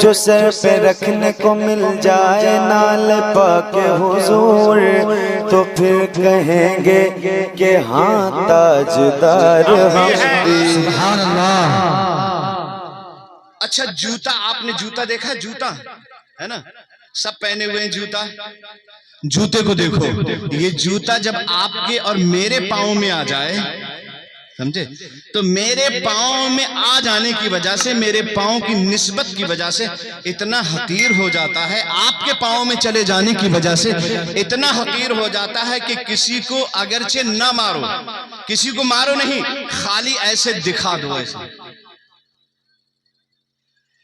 جو سر پہ رکھنے کو مل جائے نال پاک حضور تو پھر کہیں گے کہ ہاں تاجدار ہم بھی۔ سبحان اللہ۔ اچھا جوتا، آپ نے جوتا دیکھا؟ جوتا ہے نا، سب پہنے ہوئے ہیں جوتا۔ جوتے کو دیکھو، یہ جوتا جب آپ کے اور میرے پاؤں میں آ جائے، سمجھے، تو میرے پاؤں میں آ جانے کی وجہ سے، میرے پاؤں کی نسبت کی وجہ سے اتنا حقیر ہو جاتا ہے، آپ کے پاؤں میں چلے جانے کی وجہ سے اتنا حقیر ہو جاتا ہے کہ کسی کو اگرچہ نہ مارو، کسی کو مارو نہیں، خالی ایسے دکھا دو ایسے۔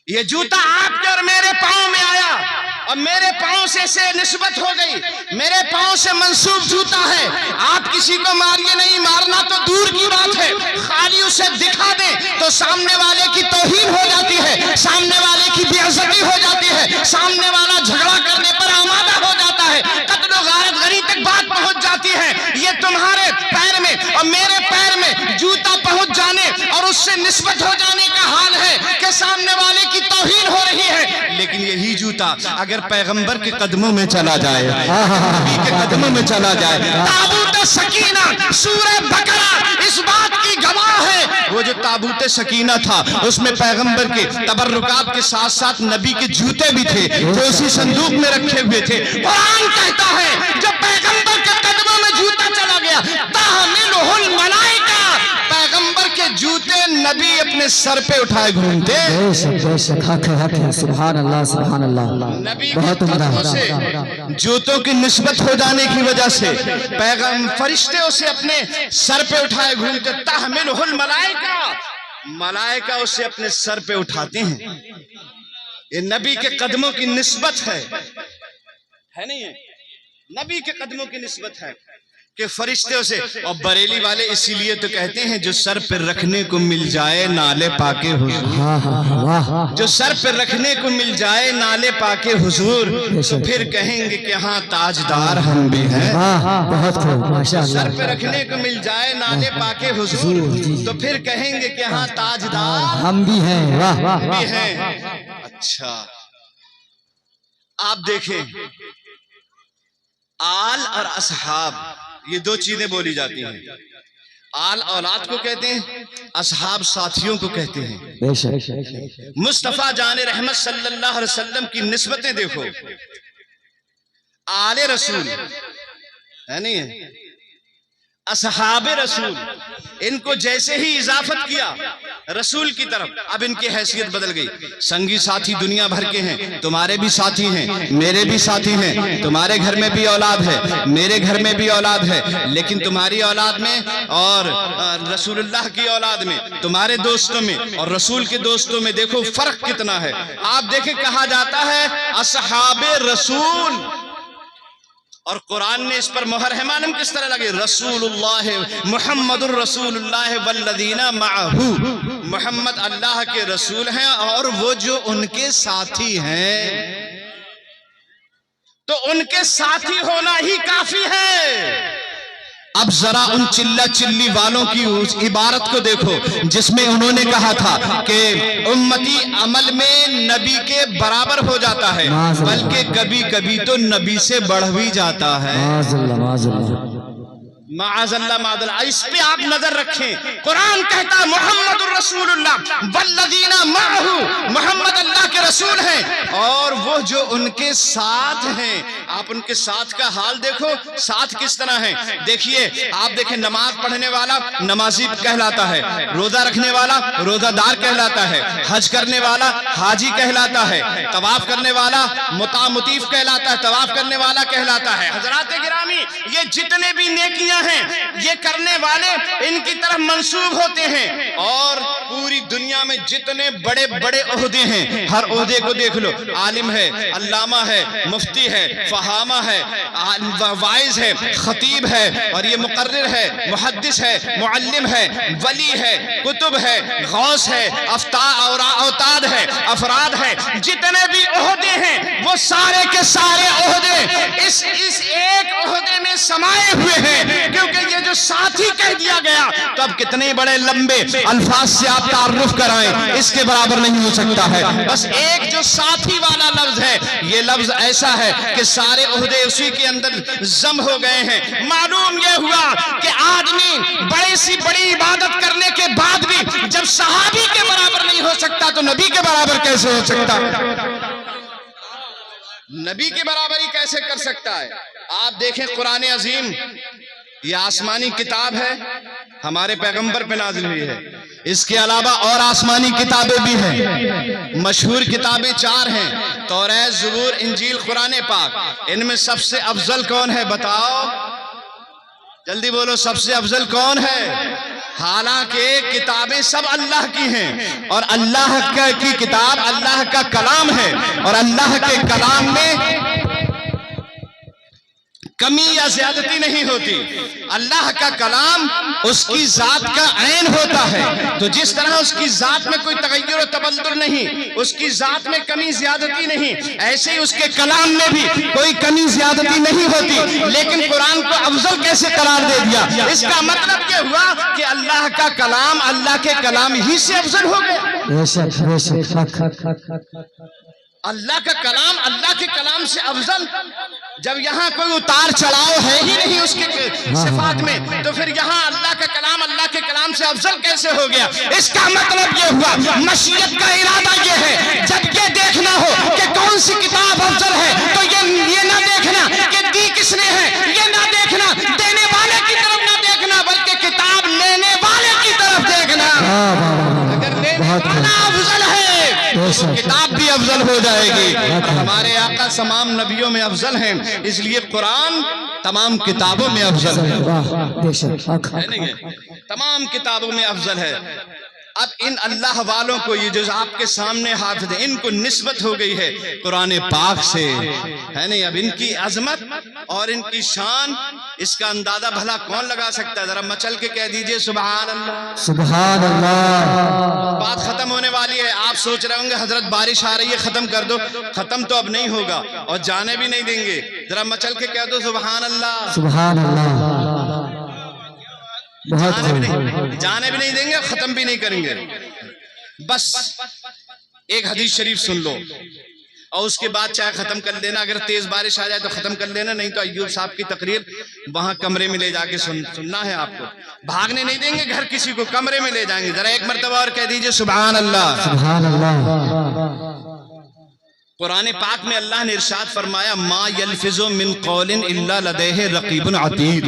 یہ جوتا آپ کے اور میرے پاؤں میں آیا اور میرے پاؤں سے نسبت ہو گئی، میرے پاؤں سے منسوب جوتا ہے۔ آپ کسی کو ماریے نہیں، مارنا تو دور کی بات ہے، خالی اسے دکھا دیں تو سامنے والے کی توہین ہو جاتی ہے، سامنے والے کی بے عزتی ہو جاتی ہے، سامنے والا جھگڑا کرنے پر آمادہ ہو جاتا ہے، قتل و غارت غری تک بات پہنچ جاتی ہے۔ یہ تمہارے پیر میں اور میرے پیر میں جوتا پہنچ جانے اور اس سے نسبت ہو جانے کا حال ہے کہ سامنے والے کی توہین ہو رہی ہے۔ لیکن یہی جوتا اگر پیغمبر کے قدموں میں چلا جائے، نبی کے قدموں میں چلا جائے، تابوت سکینہ سورہ بقرہ اس بات کی گواہ ہے۔ وہ جو تابوت سکینہ تھا اس میں پیغمبر کے تبرکات کے ساتھ ساتھ نبی کے جوتے بھی تھے جو اسی صندوق میں رکھے ہوئے تھے۔ قرآن کہتا ہے جب پیغمبر کے قدموں میں جوتا چلا گیا، تحملہ الملائکہ، پیغمبر کے جوتے نبی اپنے سر پہ اٹھائے گھومتے۔ بے شک بے شک، حق ہے حق ہے، سبحان اللہ سبحان اللہ۔ نبی کے بہت قدموں سے عمدہ۔ جوتوں کی نسبت ہو جانے کی وجہ سے فرشتے اسے اپنے سر پہ اٹھائے گھومتے۔ تحملہ الملائکہ، ملائکہ اسے اپنے سر پہ اٹھاتے ہیں۔ یہ نبی کے قدموں کی نسبت ہے نہیں ہے؟ نبی کے قدموں کی نسبت ہے کہ فرشتے اسے، اور بریلی والے اسی لیے تو کہتے ہیں جو سر پہ رکھنے کو مل جائے نالے پاکے حضور، جو سر پہ رکھنے کو مل جائے نالے پاکے حضور تو پھر کہیں گے کہ ہاں تاجدار ہم بھی ہیں۔ بہت خوب، ماشاءاللہ۔ سر پہ رکھنے کو مل جائے نالے پاکے حضور تو پھر کہیں گے کہ ہاں تاجدار ہم بھی ہیں، واہ واہ بھی ہیں۔ اچھا آپ دیکھیں، آل اور اصحاب یہ دو چیزیں بولی جاتی ہیں۔ آل اولاد کو کہتے ہیں، اصحاب ساتھیوں کو کہتے ہیں۔ بے شک۔ مصطفیٰ جان رحمت صلی اللہ علیہ وسلم کی نسبتیں دیکھو، آل رسول ہے نہیں ہے، اصحاب رسول، ان کو جیسے ہی اضافت کیا رسول کی طرف، اب ان کی حیثیت بدل گئی۔ سنگی ساتھی دنیا بھر کے ہیں، تمہارے بھی ساتھی ہیں، میرے بھی ساتھی ہیں، تمہارے گھر میں بھی اولاد ہے، میرے گھر میں بھی اولاد ہے، لیکن تمہاری اولاد میں اور رسول اللہ کی اولاد میں، تمہارے دوستوں میں اور رسول کے دوستوں میں دیکھو فرق کتنا ہے۔ آپ دیکھیں کہا جاتا ہے اصحاب رسول، اور قرآن نے اس پر مہر ہے، معلوم کس طرح لگے، رسول اللہ محمد الرسول اللہ والذین معہو، محمد اللہ کے رسول ہیں اور وہ جو ان کے ساتھی ہیں، تو ان کے ساتھی ہونا ہی کافی ہے۔ اب ذرا ان چلہ چلی والوں کی اس عبارت کو دیکھو جس میں انہوں نے کہا تھا کہ امتی عمل میں نبی کے برابر ہو جاتا ہے، بلکہ کبھی کبھی تو نبی سے بڑھ بھی جاتا ہے۔ معاذ اللہ معاذ اللہ معاذ اللہ معاذ اللہ۔ اس پہ آپ نظر رکھیں، قرآن کہتا ہے محمد الرسول اللہ والذین معہو، محمد اللہ کے رسول ہیں اور وہ جو ان کے ساتھ ہیں۔ آپ ان کے ساتھ کا حال دیکھو، ساتھ کس طرح ہیں۔ دیکھیے آپ دیکھیں، نماز پڑھنے والا نمازی کہلاتا ہے، روزہ رکھنے والا روزہ دار کہلاتا ہے، حج کرنے والا حاجی کہلاتا ہے، طواف کرنے والا مطیف کہلاتا ہے، طواف کرنے والا کہلاتا ہے۔ حضرات گرامی، یہ جتنے بھی نیکیاں ہیں یہ کرنے والے ان کی طرف منسوب ہوتے ہیں، اور پوری دنیا میں جتنے بڑے بڑے عہدے ہیں، ہر عہدے کو دیکھ لو، عالم ہے، علامہ ہے، مفتی ہے، فہامہ ہے، واعظ ہے، خطیب ہے، اور یہ مقرر ہے، محدث ہے، معلم ہے، ولی ہے، کتب ہے، غوث ہے، اوتاد ہے، افراد ہے، جتنے بھی عہدے ہیں وہ سارے کے سارے عہدے اس ایک عہدے میں سمائے ہوئے ہیں، کیونکہ یہ جو ساتھی کہہ دیا گیا تو اب کتنے بڑے لمبے الفاظ سے آپ تعارف کرائیں، اس کے برابر نہیں ہو سکتا ہے۔ بس ایک جو ساتھی والا لفظ ہے، یہ لفظ ایسا ہے کہ سارے عہدے اسی کے اندر ضم ہو گئے ہیں۔ معلوم یہ ہوا کہ آدمی بڑی سی بڑی عبادت کرنے کے بعد بھی جب صحابی کے برابر نہیں ہو سکتا تو نبی کے برابر کیسے ہو سکتا؟ نبی کی برابری کیسے کر سکتا ہے؟ آپ دیکھیں قرآن عظیم، یہ آسمانی کتاب ہے، ہمارے پیغمبر پہ نازل ہوئی ہے۔ اس کے علاوہ اور آسمانی کتابیں بھی ہیں، مشہور کتابیں 4 ہیں، توریت، زبور، انجیل، قرآن پاک۔ ان میں سب سے افضل کون ہے بتاؤ؟ جلدی بولو، سب سے افضل کون ہے؟ حالانکہ کتابیں سب اللہ کی ہیں، اور اللہ کی کتاب اللہ کا کلام ہے، اور اللہ کے کلام میں کمی یا زیادتی نہیں ہوتی۔ اللہ کا کلام اس کی ذات کا عین ہوتا ہے، تو جس طرح اس کی ذات میں کوئی تغیر و تبدل نہیں، اس کی ذات میں کمی زیادتی نہیں، ایسے ہی اس کے کلام میں بھی کوئی کمی زیادتی نہیں ہوتی۔ لیکن قرآن کو افضل کیسے قرار دے دیا؟ اس کا مطلب یہ ہوا کہ اللہ کا کلام اللہ کے کلام ہی سے افضل ہو گیا۔ اللہ کا کلام اللہ کے کلام سے افضل، جب یہاں کوئی اتار چڑھاؤ ہے ہی نہیں اس کے صفات میں، تو پھر یہاں اللہ کا کلام اللہ کے کلام سے افضل کیسے ہو گیا؟ اس کا مطلب یہ ہوا، مشیت کا ارادہ یہ ہے، جب یہ دیکھنا ہو کہ کون سی کتاب افضل ہے تو یہ نہ دیکھنا کہ دی کس نے ہے، یہ نہ دیکھنا دینے والے کی طرف نہ دیکھنا، بلکہ کتاب لینے والے کی طرف دیکھنا۔ اگر لینے والا افضل ہے تو کتاب بھی افضل ہو جائے گی۔ ہمارے آقا تمام نبیوں میں افضل ہیں، اس لیے قرآن تمام کتابوں میں افضل ہے، تمام کتابوں میں افضل ہے۔ اب ان اللہ والوں کو، یہ جو آپ کے سامنے حافظ ہیں، ان کو نسبت ہو گئی ہے قرآن پاک سے، ہے نہیں؟ اب ان کی عظمت اور ان کی شان، اس کا اندازہ بھلا کون لگا سکتا ہے؟ ذرا مچل کے کہہ دیجئے سبحان اللہ، سبحان اللہ۔ بات ختم ہونے والی ہے۔ آپ سوچ رہے ہوں گے حضرت بارش آ رہی ہے، ختم کر دو۔ ختم تو اب نہیں ہوگا اور جانے بھی نہیں دیں گے۔ ذرا مچل کے کہہ دو سبحان اللہ، سبحان اللہ۔ جانے بھی نہیں دیں گے، ختم بھی نہیں کریں گے۔ بس ایک حدیث شریف سن لو اور اس کے بعد چاہے ختم کر لینا، اگر تیز بارش آ جائے تو ختم کر لینا، نہیں تو ایوب صاحب کی تقریر وہاں کمرے میں لے جا کے سننا ہے آپ کو۔ بھاگنے نہیں دیں گے گھر کسی کو، کمرے میں لے جائیں گے۔ ذرا ایک مرتبہ اور کہہ دیجئے سبحان اللہ، سبحان اللہ۔ قرآن پاک میں اللہ نے ارشاد فرمایا، ما یلفظ من قول الا لدیہ رقیب عتید۔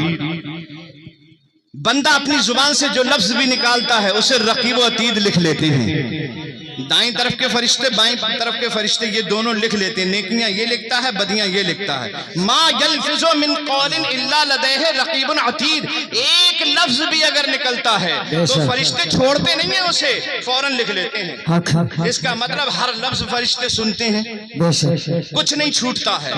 بندہ اپنی زبان سے جو لفظ بھی نکالتا ہے اسے رقیب و عتید لکھ لیتے ہیں۔ دائیں طرف کے فرشتے بائیں طرف کے فرشتے یہ دونوں لکھ لیتے ہیں، نیکیاں یہ لکھتا ہے، بدیاں یہ لکھتا ہے۔ ما یلفظ من قول الا لدیہ رقیب عتید، ایک لفظ بھی اگر نکلتا ہے تو فرشتے چھوڑتے نہیں ہیں، اسے فوراً لکھ لیتے ہیں۔ اس کا مطلب ہر لفظ فرشتے سنتے ہیں، کچھ نہیں چھوٹتا ہے،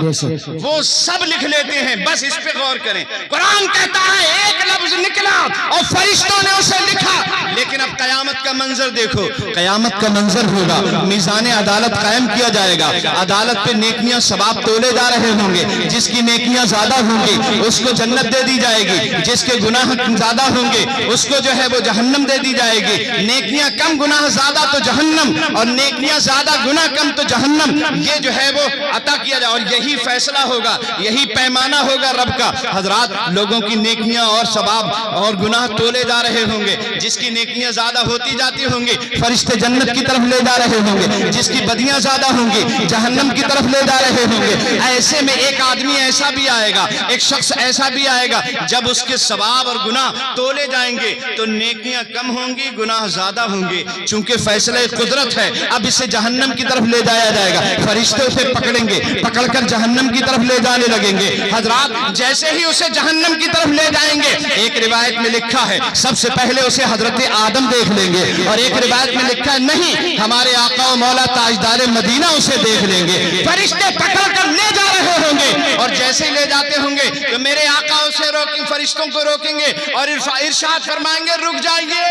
وہ سب لکھ لیتے ہیں۔ بس اس پہ غور کریں، قرآن کہتا ہے ایک لفظ نکلا اور فرشتوں نے اسے لکھا۔ لیکن اب قیامت کا منظر دیکھو، قیامت کا منظر ہوگا، میزان عدالت قائم کیا جائے گا، عدالت پہ نیکیاں ثواب تولے جا رہے ہوں گے، جس کی نیکیاں زیادہ ہوں گی اس کو جنت دے دی جائے گی، جس کے گناہ زیادہ ہوں گے اس کو جو ہے وہ جہنم دے دی جائے گی۔ نیکیاں کم گناہ زیادہ تو جہنم، اور نیکیاں زیادہ گناہ کم تو جہنم، یہ جو ہے وہ عطا کیا جائے، اور یہی فیصلہ ہوگا، یہی پیمانہ ہوگا رب کا۔ حضرات، لوگوں کی نیکیاں اور ثواب اور گناہ تولے جا رہے ہوں گے، جس کی نیکیاں زیادہ ہوتی جاتی ہوں گی فرشتے جنت کی طرف لے جا رہے ہوں گے، جس کی بدیاں زیادہ ہوں گی جہنم کی طرف لے جا رہے ہوں گے۔ ایسے میں ایک آدمی ایسا بھی آئے گا، ایک شخص ایسا بھی آئے گا، جب اس کے ثواب اور گناہ تولے جائیں گے تو نیکیاں کم ہوں گی، گناہ زیادہ ہوں گے۔ چونکہ فیصلہ قدرت ہے، اب اسے جہنم کی طرف لے جایا جائے گا، فرشتے اسے پکڑیں گے، پکڑ کر جہنم کی طرف لے جانے لگیں گے۔ حضرات، جیسے ہی اسے جہنم کی طرف لے جائیں گے، ایک روایت میں لکھا ہے سب سے پہلے اسے حضرت آدم دیکھ لیں گے، اور ایک روایت میں لکھا ہے نہیں، ہمارے آقا و مولا تاجدار مدینہ اسے دیکھ لیں گے، فرشتے پکڑ کر لے جا رہے ہوں گے، اور جیسے ہی لے جاتے ہوں گے تو میرے آقا اسے فرشتوں کو روکیں گے اور ارشاد فرمائیں گے رک جائیے،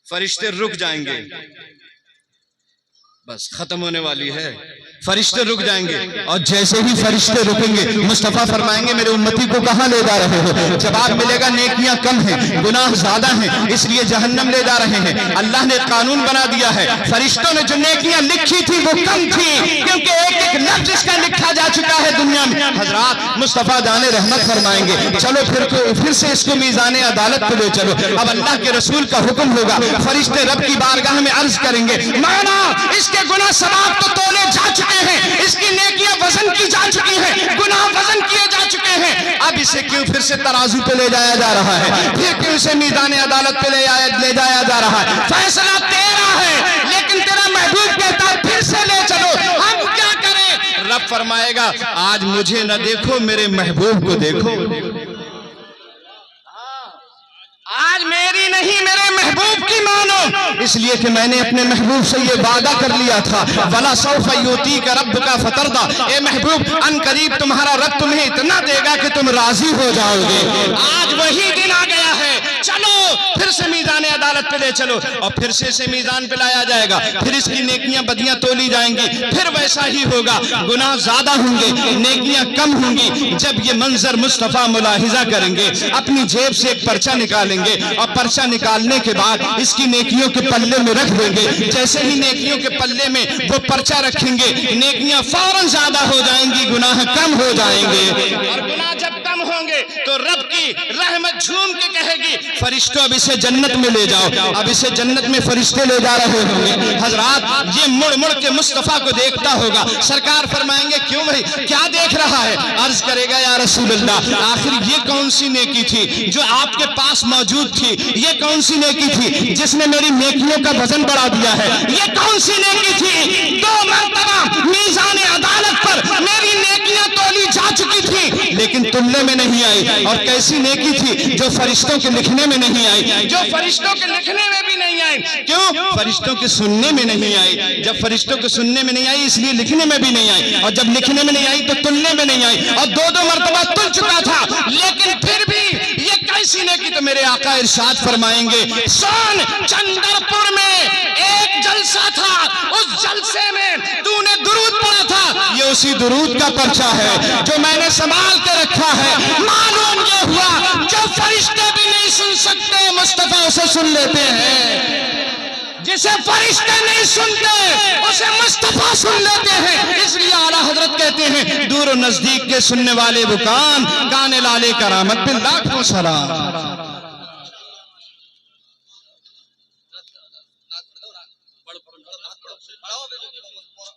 فرشتے رک جائیں گے، بس ختم ہونے والی ہے، فرشتے رک جائیں گے، اور جیسے ہی فرشتے رکیں گے مصطفیٰ فرمائیں گے میرے امتی کو کہاں لے جا رہے ہو؟ جواب ملے گا نیکیاں کم ہیں، گناہ زیادہ ہیں، اس لیے جہنم لے جا رہے ہیں۔ اللہ نے قانون بنا دیا ہے، فرشتوں نے جو نیکیاں لکھی تھی وہ کم تھی، کیونکہ ایک ایک لفظ اس کا لکھا جا چکا ہے دنیا میں۔ حضرات مصطفیٰ جان رحمت فرمائیں گے چلو پھر سے اس کو میزان عدالت پہ لے چلو۔ اب اللہ کے رسول کا حکم ہوگا، فرشتے رب کی بارگاہ میں عرض کریں گے مانا اس کے گناہ ثواب تو تولے جا چکے ہیں، اس کی نیکیاں وزن کی جا چکی ہیں، گناہ وزن کیے جا چکے ہیں، اب اسے کیوں پھر سے ترازو پہ لے جایا جا رہا ہے؟ پھر کیوں اسے میدان عدالت پہ لے جایا جا رہا ہے؟ فیصلہ تیرا ہے، لیکن تیرا محبوب کہتا ہے پھر سے لے چلو، ہم کیا کریں؟ رب فرمائے گا آج مجھے نہ دیکھو، میرے محبوب کو دیکھو، آج میری نہیں میرے محبوب کی مانو، اس لیے کہ میں نے اپنے محبوب سے یہ وعدہ کر لیا تھا وَلَا سَوْفَ يُؤْتِيكَ رَبُّكَ فَتَرْضَىٰ، اے محبوب ان قریب تمہارا رب تمہیں اتنا دے گا کہ تم راضی ہو جاؤ گے۔ آج وہی دن آ گیا ہے، چلو پھر سے میزان عدالت پہ لے چلو، اور پھر سے اسے میزان پہ لایا جائے گا، پھر اس کی نیکیاں بدیاں تولی جائیں گی، پھر ویسا ہی ہوگا، گناہ زیادہ ہوں گے، نیکیاں کم ہوں گی۔ جب یہ منظر مصطفیٰ ملاحظہ کریں گے، اپنی جیب سے ایک پرچہ نکالیں گے، اور پرچہ نکالنے کے بعد اس کی نیکیوں کے پلے میں رکھ دیں گے، جیسے ہی نیکیوں کے پلے میں وہ پرچہ رکھیں گے نیکیاں فوراً زیادہ ہو جائیں گی، گناہ کم ہو جائیں گے، اور گناہ جب کم ہوں گے تو رب کی رحمت جھوم کے کہے گی فرشتوں اب اسے جنت میں لے جاؤ، اب اسے جنت میں فرشتے لے جا رہے ہوں گے۔ حضرات یہ مڑ مڑ کے مصطفیٰ کو دیکھتا ہوگا، سرکار فرمائیں گے کیوں بھائی کیا دیکھ رہا ہے؟ عرض کرے گا یا رسول اللہ آخر یہ کون سی نیکی تھی جو آپ کے پاس موجود تھی؟ یہ کون سی نیکی تھی جس نے میری نیکیوں کا وزن بڑھا دیا ہے؟ یہ کون سی نیکی تھی 2 مرتبہ میزان عدالت پر میری نیکیاں تولی جا چکی تھی لیکن تمنے میں نہیں آئی؟ اور کیسی نیکی تھی جو فرشتوں کے لکھنے میں نہیں آئی، جو فرشتوں کے لکھنے میں بھی نہیں آئی؟ کیوں؟ فرشتوں کے سننے میں نہیں آئی، جب فرشتوں کے سننے میں نہیں آئی اس لیے لکھنے میں بھی نہیں آئی، اور جب لکھنے میں نہیں آئی تو تلنے میں نہیں آئی، اور 2 مرتبہ تل چکا تھا لیکن پھر بھی یہ کیسی نیکی؟ تو میرے آقا ارشاد فرمائیں گے سن چندرپور میں ایک جلسہ تھا، اس جلسے میں تو نے درود پڑھا تھا، یہ اسی درود کا پرچہ ہے جو میں نے سنبھال کے رکھا ہے۔ معلوم یہ ہوا جو فرشتے بھی نہیں سن سکتے مصطفیٰ اسے سن لیتے ہیں، جسے فرشتے نہیں سنتے اسے مصطفیٰ سن لیتے ہیں، اس لیے اعلیٰ حضرت کہتے ہیں دور و نزدیک کے سننے والے وہ کان لالے کرامت پہ لاکھوں سلام۔